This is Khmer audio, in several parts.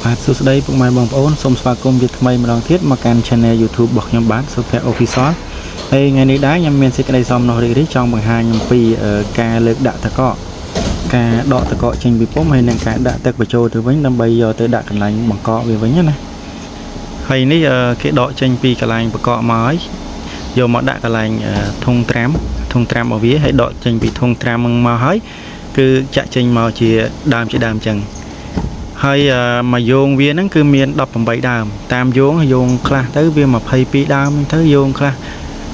បាទសួស្តីពុកម៉ែបងប្អូនសូមស្វាគមន៍ជាថ្មីម្ដងទៀតមកកាន់ Channel YouTube របស់ខ្ញុំបាទសុភ័ក្រ Official ហើយថ្ងៃនេះដែរខ្ញុំមានសេចក្តីសំណុំរីករាយចង់បង្ហាញអំពីការលើកដាក់តកកការដកតកកចេញពីពុម្ពហើយនិងការដាក់ទឹកបញ្ចូលទៅវិញដើម្បីយកទៅដាក់កន្លែងបង្កកវាវិញណាហើយនេះគេដកចេញពីកន្លែងបង្កកមកហើយយកមកដាក់កន្លែងធុងត្រាំរបស់វាហើយដកចេញពីធុងត្រាំមកហើយគឺចាក់ចេញមកជាដើមអញ្ចឹងហើយមកយោងវាហ្នឹងគឺមាន18ដើមតាមយោងខ្លះទៅវា22ដើមទៅយោងខ្លះ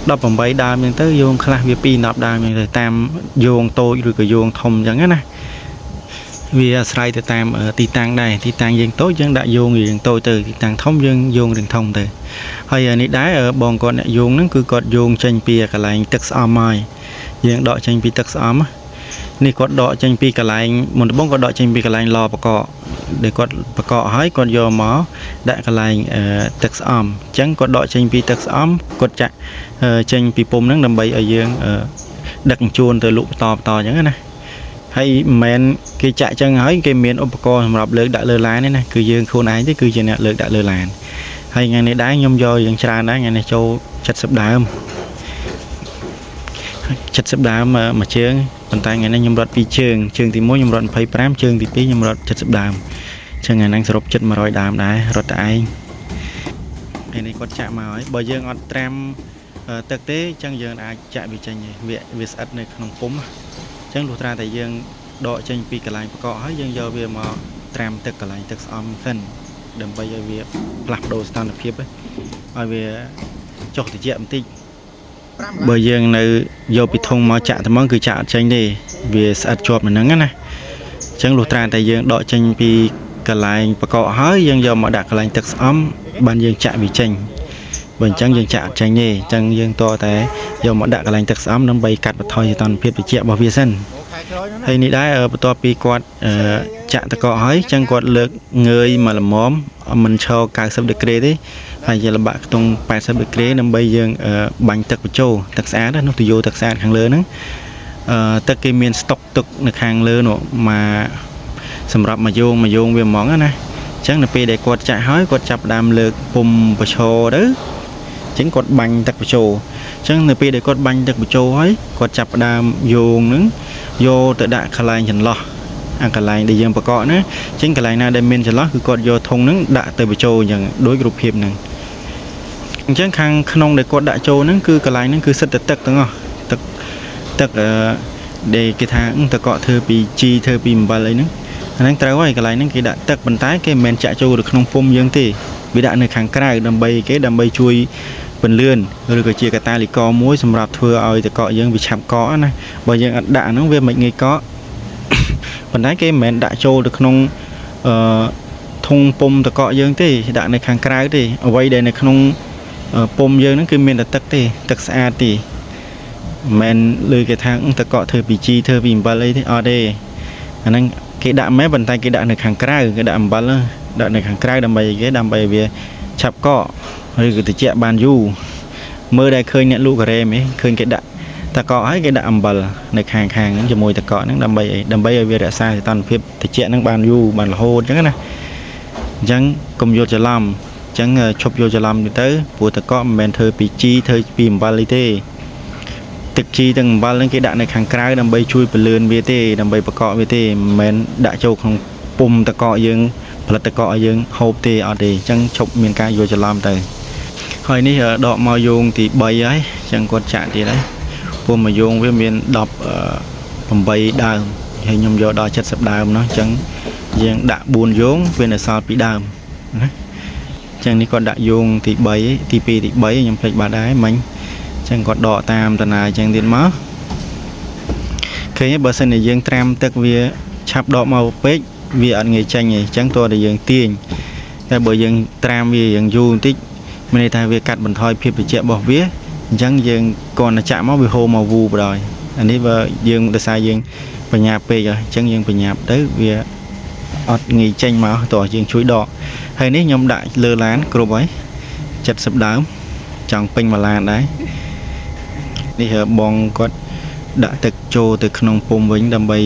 18ដើមអញ្ចឹងទៅយោងខ្លះវា2ដើមអញ្ចឹងទៅតាមយោងតូចឬក៏យោងធំអញ្ចឹងណាវាអាស្រ័យទៅតាមទីតាំងដែរទីតាំងយើងតូចយើងដាក់យោងយើងតូចទៅទីតាំងធំយើងយោងរឿងធំទៅហើយនេះដែរបងគាត់អ្នកយោងហ្នឹងគឺគាត់យោងចេញពីកន្លែងទឹកស្អំហើយយើងដកចេញពីទឹកស្អំនេះគាត់ដកចេញពីកន្លែងមុនដំបូងគាត់ដកចេញពីកន្លែងឡបកកដែលគាត់បកកហើយគាត់យកមកដាក់កន្លែងទឹកស្អំអញ្ចឹងគាត់ដកចេញពីទឹកស្អំគាត់ចាក់ចេញពីពុម្ពហ្នឹងដើម្បីឲ្យយើងដឹកជញ្ជូនទៅលក់បន្តអញ្ចឹងណាហើយមិនមែនគេចាក់អញ្ចឹងហើយគេមានឧបករណ៍សម្រាប់លើកដាក់លើឡានទេណាគឺយើងខ្លួនឯងទេគឺជាអ្នកលើកដាក់លើឡានហើយថ្ងៃនេះដែរខ្ញុំយកយើងច្រើនដែរថ្ងៃនេះចូល70ដើមមួយជើងប៉ុន្តែថ្ងៃនេះខ្ញុំរត់2ជើងទី1ខ្ញុំរត់25ជើងទី2ខ្ញុំរត់70ដើមចឹងថ្ងៃហ្នឹងសរុបចិត្ត100ដើមដែររត់តែឯងថ្ងៃនេះគាត់ចាក់មកហើយបើយើងអត់ត្រាំទឹកទេចឹងយើងអាចចាក់វាចេញវាស្អិតនៅក្នុងពុម្ពចឹងលុះត្រាតែយើងដកចេញពីកន្លែងបកកហើយយើងយកវាមកត្រាំទឹកកន្លែងទឹកស្អំសិនដើម្បីឲ្យវាផ្លាស់ប្ដូរស្ថានភាពឲ្យវាចុះត្រជាក់បន្តិចបើយើងនៅយកពីធុងមកចាក់តែមកគឺចាក់អត់ចេញទេវាស្អិតជាប់នៅហ្នឹងណាអញ្ចឹងលុះត្រាតែយើងដកចេញពីកន្លែងបកកហើយយើងយកមកដាក់កន្លែងទឹកស្អំបានយើងចាក់វាចេញបើអញ្ចឹងយើងចាក់អត់ចេញទេអញ្ចឹងយើងតតែយកមកដាក់កន្លែងទឹកស្អំដើម្បីកាត់បន្ថយសីតុណ្ហភាពត្រជាក់របស់វាសិនហើយនេះដែរបន្ទាប់ពីគាត់ចាក់តកកហើយអញ្ចឹងគាត់លើកងើយមកល្មមមិនឈរ90ដឺក្រេទេហើយយើងលបាក់ខ្ទង់80ដឺក្រេដើម្បីយើងបាញ់ទឹកបញ្ចូលទឹកស្អាតនោះទៅយកទឹកស្អាតខាងលើហ្នឹងទឹកគេមានស្តុកទឹកនៅខាងលើនោះមកសម្រាប់មកយោងវាហ្មងណាអញ្ចឹងនៅពេលដែលគាត់ចាក់ហើយគាត់ចាប់ដើមលើកពុំបញ្ឈរទៅអញ្ចឹងគាត់បាញ់ទឹកបញ្ចូលអញ្ចឹងនៅពេលដែលគាត់បាញ់ទឹកបញ្ចូលហើយគាត់ចាប់ដើមយោងហ្នឹងយកទៅដាក់កន្លែងចន្លោះអាកន្លែងដែលយើងបកកណាអញ្ចឹងកន្លែងណាដែលមានចន្លោះគឺគាត់យកធុងហ្នឹងដាក់ទៅបញ្ចូលអញ្ចឹងដោយរូបភាពហ្នឹងអញ្ចឹងខាងក្នុងដែលគាត់ដាក់ចូលហ្នឹងគឺកន្លែងហ្នឹងគឺសិតតែទឹកទាំងអស់ទឹកដែលគេថាតកកធ្វើពីជីធ្វើពីអំបិលអីហ្នឹងអាហ្នឹងត្រូវហើយកន្លែងហ្នឹងគេដាក់ទឹកប៉ុន្តែគេមិនមែនចាក់ចូលទៅក្នុងពុម្ពយើងទេវាដាក់នៅខាងក្រៅដើម្បីជួយពន្លឿនឬក៏ជាកាតាលីករមួយសម្រាប់ធ្វើឲ្យតកកយើងវាឆាប់កកណាបើយើងអត់ដាក់ហ្នឹងវាមិនងាយកកប៉ុន្តែគេមិនមែនដាក់ចូលទៅក្នុងធុងពុម្ពតកកយើងទេដាក់នៅខាងក្រៅទេអ្វីដែលនៅក្នុងពុម្ពយើងហ្នឹងគឺមានតែទឹកទេទឹកស្អាតទេមិនលើគេថាតកកធ្វើពីជីធ្វើពីអំបិលអីទេអត់ទេអាហ្នឹងគេដាក់មែនប៉ុន្តែគេដាក់នៅខាងក្រៅគេដាក់អំបិលដាក់នៅខាងក្រៅដើម្បីវាឆាប់កកឬក៏ត្រជាក់បានយូរមើលដែលឃើញអ្នកលក់ការ៉េហ្មងឃើញគេដាក់តកកហើយគេដាក់អំបិលនៅខាងហ្នឹងជាមួយតកកហ្នឹងដើម្បីឲ្យវារក្សាសីតុណ្ហភាពត្រជាក់ហ្នឹងបានយូរបានរហូតអញ្ចឹងណាអញ្ចឹងកុំយល់ច្រឡំអញ្ចឹងឈប់យល់ច្រឡំទៅព្រោះតកកមិនមែនធ្វើពីជីធ្វើពីអំបិលទេទឹកជីទាំងអំបិលហ្នឹងគេដាក់នៅខាងក្រៅដើម្បីជួយពន្លឿនវាទេដើម្បីបកកវាទេមិនមែនដាក់ចូលក្នុងពុម្ពតកកយើងផលិតតកកឲ្យយើងហូបទេអត់ទេអញ្ចឹងឈប់មានការយល់ច្រឡំទៅហើយនេះដកមកយោងទី3ហើយអញ្ចឹងគាត់ចាក់ទៀតហើយពុម្ពមកយោងវាមាន18ដើមហើយខ្ញុំយកដល់70ដើមនោះអញ្ចឹងយើងដាក់4យោងវានៅសល់2ដើមណាអញ្ចឹងនេះគាត់ដាក់យោងទី3ទី2ទី3ខ្ញុំភ្លេចបាត់ដែរមិញអញ្ចឹងគាត់ដកតាមតាណាអញ្ចឹងទៀតមកឃើញបើសិនជាយើងត្រាំទឹកវាឆាប់ដកមកពេកវាអត់ងាយចេញទេអញ្ចឹងតើយើងទាញតែបើយើងត្រាំវាយ៉ាងយូរបន្តិចមានន័យថាវាកាត់បន្ថយភាពត្រជាក់របស់វាអញ្ចឹងយើងគ្រាន់តែចាក់មកវាហូរមកវូបដល់អានេះបើយើងដោយសារយើងបញ្ញាពេកអញ្ចឹងយើងបញ្ញាទៅវាអត់ងាយចេញមកតោះយើងជួយដកហើយនេះខ្ញុំដាក់លើឡានគ្រប់ហើយ70ដើមចង់ពេញមួយឡានដែរនេះបងគាត់ដាក់ទឹកចូលទៅក្នុងពុម្ពវិញដើម្បី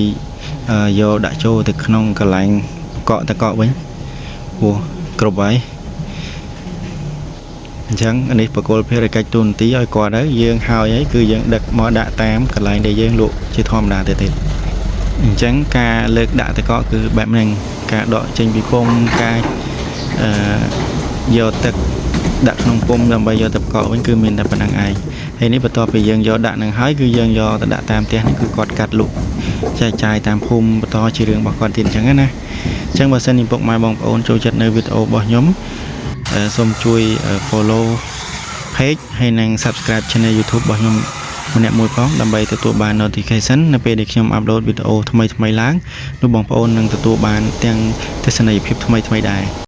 យកដាក់ចូលទៅក្នុងកន្លែងកកតកកវិញព ពោះគ្រប់ហើយអញ្ចឹងនេះបកគលភារកិច្ចទូនទីឲ្យគាត់ទៅយើងហើយហើយគឺយើងដឹកមកដាក់តាមកន្លែងដែលយើងលក់ជាធម្មតាទៀតអញ្ចឹងការលើកដាក់តកគឺបែបហ្នឹងការដកចេញពីពុំការយកទឹកដាក់ក្នុងពុំដើម្បីយកទៅប្រកបវិញគឺមានតែប៉ុណ្្នឹងឯងហើយនេះបន្ទាប់ពីយើងយកដាក់នឹងហើយគឺយើងយកទៅដាក់តាមផ្ទះនេះគឺគាត់កាត់លក់ចែកចាយតាមភូមិបន្តជារឿងរបស់គាត់ទៀតអញ្ចឹងណាអញ្ចឹងបើសិនជាពុកម៉ែបងប្អូនចូលចិត្តនៅវីដេអូរបស់ខ្ញុំសូមជួយ follow page ហើយនិង subscribe channel YouTube របស់ខ្ញុំម្នាក់មួយផងដើម្បីទទួលបាន notification នៅពេលដែលខ្ញុំ upload វីដេអូថ្មីៗឡើងនោះបងប្អូននឹងទទួលបានទាំងទស្សនីយភាពថ្មីៗដែរ